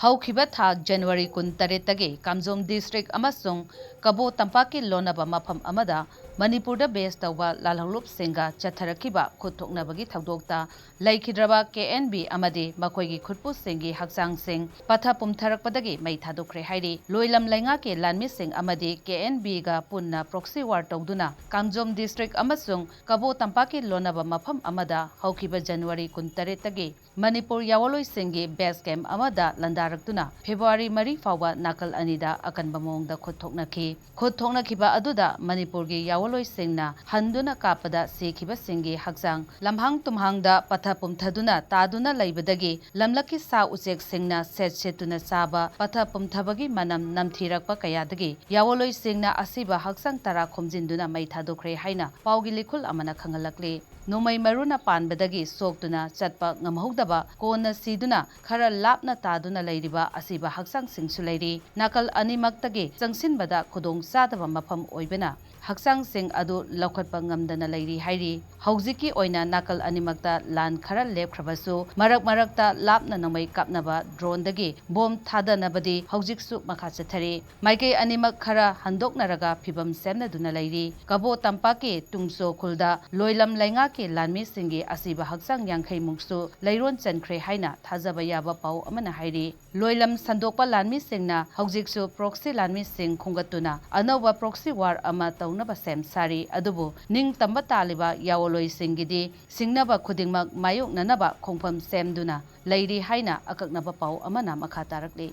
ꯍꯧꯈꯤꯕ ꯊꯥ ꯖꯅꯨꯋꯥꯔꯤ 18ꯇꯒꯤ ꯀꯥꯝꯖꯣꯡ ꯗꯤꯁꯇ꯭ꯔꯤꯛ ꯑꯃꯁꯨꯡ ꯀꯕꯣ ꯇꯝꯄꯥꯛꯀꯤ ꯂꯣꯟꯅꯕ ꯃꯐꯝ ꯑꯃꯗ ꯃꯅꯤꯄꯨꯔꯗ ꯕꯦꯖ ꯇꯧꯕ ꯂꯥꯜꯍꯧꯂꯨꯞꯁꯤꯡꯒ ꯆꯠꯊꯔꯛꯈꯤꯕ ꯈꯨꯠ ꯊꯣꯛꯅꯕꯒꯤ ꯊꯧꯗꯣꯛꯇ ꯂꯩꯈꯤꯗ꯭ꯔꯕ KNB ꯑꯃꯗꯤ ꯃꯈꯣꯏꯒꯤ ꯈꯨꯠꯄꯨꯁꯤꯡꯒꯤ ꯍꯛꯆꯥꯡꯁꯤꯡ ꯄꯠꯊ ꯄꯨꯝꯊꯔꯛꯄꯗꯒꯤ ꯃꯩ ꯊꯥꯗꯣꯛꯈ꯭ꯔꯦ ꯍꯥꯏꯔꯤ ꯂꯣꯏꯂꯝ ꯂꯩꯉꯥꯛꯀꯤ ꯂꯥꯟꯃꯤꯁꯤꯡ ꯑꯃꯗꯤ KNBꯒ ꯄꯨꯟꯅ ꯄ꯭ꯔꯣꯛꯁꯤ ꯋꯥꯔ ꯇꯧꯗꯨꯅ ꯀꯥꯝꯖꯣꯡ ꯗꯤꯁꯇ꯭ꯔꯤꯛ ꯑꯃꯁꯨꯡ ꯀꯕꯣ ꯇꯝꯄꯥꯛꯀꯤ ꯂꯣꯟꯅꯕ ꯃꯐꯝ ꯑꯃꯗ ꯍꯧꯈꯤꯕ ꯖꯅꯨꯋꯥꯔꯤ 18ꯇꯒꯤ ꯃꯅꯤꯄꯨꯔ ꯌꯥꯋꯣꯜꯂꯣꯏꯁꯤꯡꯒꯤ ꯕꯦꯖ ꯀꯦꯝꯞ ꯑꯃꯗ ꯂꯟꯗꯥꯔꯛꯇꯨꯅ ꯐꯦꯕ꯭ꯔꯨꯋꯥꯔꯤ 4 ꯐꯥꯎꯕ ꯅꯥꯀꯜ ꯑꯅꯤꯗ ꯑꯀꯟꯕ ꯃꯑꯣꯡꯗ ꯈꯨꯠ ꯊꯣꯛꯅꯈꯤ꯫ ꯈꯨꯠ ꯊꯣꯛꯅꯈꯤꯕ ꯑꯗꯨꯗ ꯃꯅꯤꯄꯨꯔꯒꯤ ꯌꯥꯋꯣꯜꯂꯣꯏꯁꯤꯡꯅ ꯍꯟꯗꯨꯅ ꯀꯥꯞꯄꯗ ꯁꯤꯈꯤꯕꯁꯤꯡꯒꯤ ꯍꯛꯆꯥꯡ ꯂꯝꯍꯥꯡ ꯇꯨꯝꯍꯥꯡꯗ ꯄꯠꯊ ꯄꯨꯝꯊꯗꯨꯅ ꯇꯥꯗꯨꯅ ꯂꯩꯕꯗꯒꯤ ꯂꯝꯂꯛꯀꯤ ꯁꯥ ꯎꯆꯦꯛꯁꯤꯡꯅ ꯁꯦꯠ ꯁꯦꯠꯇꯨꯅ ꯆꯥꯕ ꯄꯠꯊ ꯄꯨꯝꯊꯕꯒꯤ ꯃꯅꯝ ꯅꯝꯊꯤꯔꯛꯄ ꯀꯌꯥꯗꯒꯤ ꯌꯥꯋꯣꯜꯂꯣꯏꯁꯤꯡꯅ ꯑꯁꯤꯕ ꯍꯛꯆꯥꯡ ꯇꯔꯥ ꯈꯣꯝꯖꯤꯟꯗꯨꯅ ꯃꯩ ꯊꯥꯗꯣꯛꯈ꯭ꯔꯦ ꯍꯥꯏꯅ ꯄꯥꯎꯒꯤ ꯂꯤꯈꯨꯜ ꯑꯃꯅ ꯈꯪꯍꯜꯂꯛꯂꯤ꯫ ꯅꯣꯡꯃꯩ ꯃꯔꯨꯅ ꯄꯥꯟꯕꯗꯒꯤ ꯁꯣꯛꯇꯨꯅ ꯆꯠꯄ ꯉꯝꯍꯧꯗꯕ ꯀꯣꯟꯅ ꯁꯤꯗꯨꯅ ꯈꯔ ꯂꯥꯞꯅ ꯇꯥꯗꯨꯅ ꯂꯩꯔꯤꯕ ꯑꯁꯤꯕ ꯍꯛꯆꯥꯡꯁꯤꯡꯁꯨ ꯂꯩꯔꯤ꯫ ꯅꯥꯀꯜ ꯑꯅꯤꯃꯛꯇꯒꯤ ꯆꯪꯁꯤꯟꯕꯗ ꯈꯨꯗꯣꯡ ꯆꯥꯗꯕ ꯃꯐꯝ ꯑꯣꯏꯕꯅ ꯍꯛꯆꯥꯡꯁꯤꯡ ꯑꯗꯨ ꯂꯧꯈꯠꯄ ꯉꯝꯗꯅ ꯂꯩꯔꯤ ꯍꯥꯏꯔꯤ꯫ ꯍꯧꯖꯤꯛꯀꯤ ꯑꯣꯏꯅ ꯅꯥꯀꯜ ꯑꯅꯤꯃꯛꯇ ꯂꯥꯟ ꯈꯔ ꯂꯦꯞꯈ꯭ꯔꯕꯁꯨ ꯃꯔꯛ ꯃꯔꯛꯇ ꯂꯥꯞꯅ ꯅꯣꯡꯃꯩ ꯀꯥꯞꯅꯕ ꯗ꯭ꯔꯣꯟꯗꯒꯤ ꯕꯣꯝ ꯊꯥꯗꯅꯕꯗꯤ ꯍꯧꯖꯤꯛꯁꯨ ꯃꯈꯥ ꯆꯠꯊꯔꯤ꯫ ꯃꯥꯏꯀꯩ ꯑꯅꯤꯃꯛ ꯈꯔ ꯍꯟꯗꯣꯛꯅꯔꯒ ꯐꯤꯚꯝ ꯁꯦꯝꯅꯗꯨꯅ ꯂꯩꯔꯤ꯫ ꯀꯕꯣ ꯇꯝꯄꯥꯛꯀꯤ ꯇꯨꯡꯆꯣ ꯈꯨꯜꯗ ꯂꯣꯏꯂꯝ ꯂꯩꯉꯥꯛꯀꯤ ꯂꯥꯟꯃꯤꯁꯤꯡꯒꯤ ꯑꯁꯤꯕ ꯍꯛꯆꯥꯡ 50ꯃꯨꯛꯁꯨ ꯂꯩꯔꯣꯟ ꯆꯟꯈ꯭ꯔꯦ ꯍꯥꯏꯅ ꯊꯥꯖꯕ ꯌꯥꯕ ꯄꯥꯎ ꯑꯃꯅ ꯍꯥꯏꯔꯤ꯫ ꯂꯣꯏꯂꯝ ꯁꯟꯗꯣꯛꯄ ꯂꯥꯟꯃꯤꯁꯤꯡꯅ ꯍꯧꯖꯤꯛꯁꯨ ꯄ꯭ꯔꯣꯛꯁꯤ ꯂꯥꯟꯃꯤꯁꯤꯡ ꯈꯣꯝꯒꯠꯇꯨꯅ ꯑꯅꯧꯕ ꯄ꯭ꯔꯣꯛꯁꯤ ꯋꯥꯔ ꯑꯃ ꯇꯧꯅꯕ ꯁꯦꯝ ꯁꯥꯔꯤ꯫ ꯑꯗꯨꯕꯨ ꯅꯤꯡꯇꯝꯕ ꯇꯥꯜꯂꯤꯕ ꯌꯥꯋꯣꯜꯂꯣꯏꯁꯤꯡꯒꯤꯗꯤ ꯁꯤꯡꯅꯕ ꯈꯨꯗꯤꯡꯃꯛ ꯃꯥꯌꯣꯛꯅꯅꯕ ꯈꯣꯡꯐꯝ ꯁꯦꯝꯗꯨꯅ ꯂꯩꯔꯤ ꯍꯥꯏꯅ ꯑꯀꯛꯅꯕ ꯄꯥꯎ ꯑꯃꯅ ꯃꯈꯥ ꯇꯥꯔꯛꯂꯤ꯫